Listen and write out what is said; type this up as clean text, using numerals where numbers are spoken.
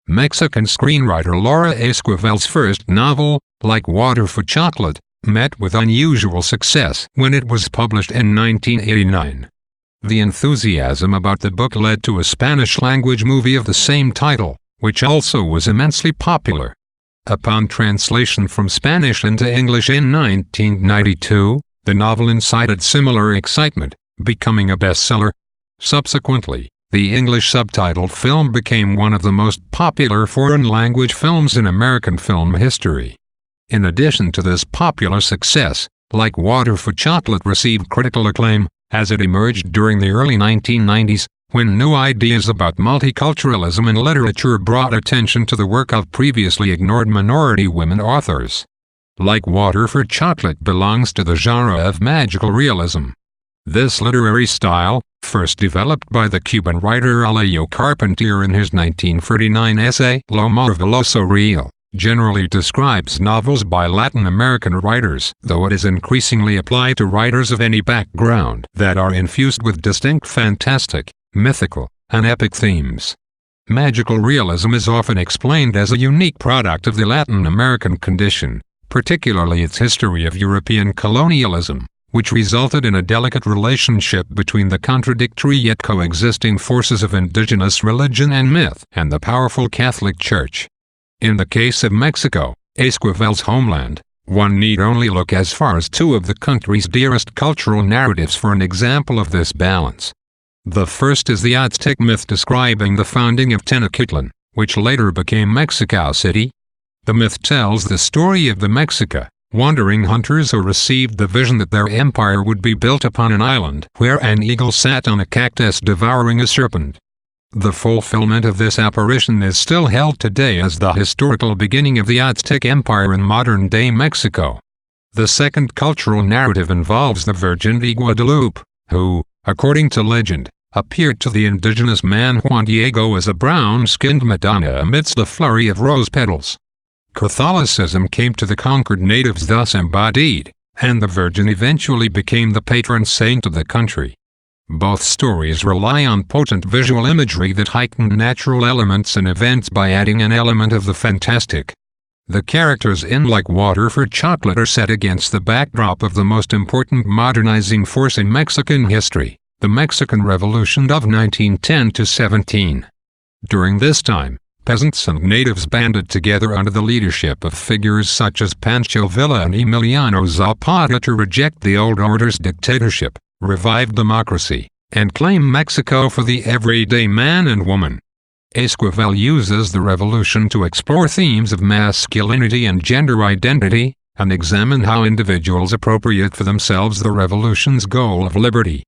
Mexican screenwriter Laura Esquivel's first novel, Like Water for Chocolate, met with unusual success when it was published in 1989. The enthusiasm about the book led to a Spanish-language movie of the same title, which also was immensely popular. Upon translation from Spanish into English in 1992, the novel incited similar excitement, becoming a bestseller. Subsequently, the English subtitled film became one of the most popular foreign-language films in American film history. In addition to this popular success, Like Water for Chocolate received critical acclaim, as it emerged during the early 1990s, when new ideas about multiculturalism in literature brought attention to the work of previously ignored minority women authors. Like Water for Chocolate belongs to the genre of magical realism. This literary style, first developed by the Cuban writer Alejo Carpentier in his 1949 essay Lo Maravilloso Real, generally describes novels by Latin American writers, though it is increasingly applied to writers of any background that are infused with distinct fantastic, mythical, and epic themes. Magical realism is often explained as a unique product of the Latin American condition, particularly its history of European colonialism, which resulted in a delicate relationship between the contradictory yet coexisting forces of indigenous religion and myth and the powerful Catholic Church. In the case of Mexico, Esquivel's homeland, one need only look as far as two of the country's dearest cultural narratives for an example of this balance. The first is the Aztec myth describing the founding of Tenochtitlan, which later became Mexico City. The myth tells the story of the Mexica, wandering hunters who received the vision that their empire would be built upon an island where an eagle sat on a cactus devouring a serpent. The fulfillment of this apparition is still held today as the historical beginning of the Aztec Empire in modern-day Mexico. The second cultural narrative involves the Virgin de Guadalupe, who, according to legend, appeared to the indigenous man Juan Diego as a brown-skinned Madonna amidst the flurry of rose petals. Catholicism came to the conquered natives thus embodied, and the Virgin eventually became the patron saint of the country. Both stories rely on potent visual imagery that heighten natural elements and events by adding an element of the fantastic. The characters in Like Water for Chocolate are set against the backdrop of the most important modernizing force in Mexican history, the Mexican Revolution of 1910–17. During this time, peasants and natives banded together under the leadership of figures such as Pancho Villa and Emiliano Zapata to reject the old order's dictatorship, revive democracy, and claim Mexico for the everyday man and woman. Esquivel uses the revolution to explore themes of masculinity and gender identity, and examine how individuals appropriate for themselves the revolution's goal of liberty.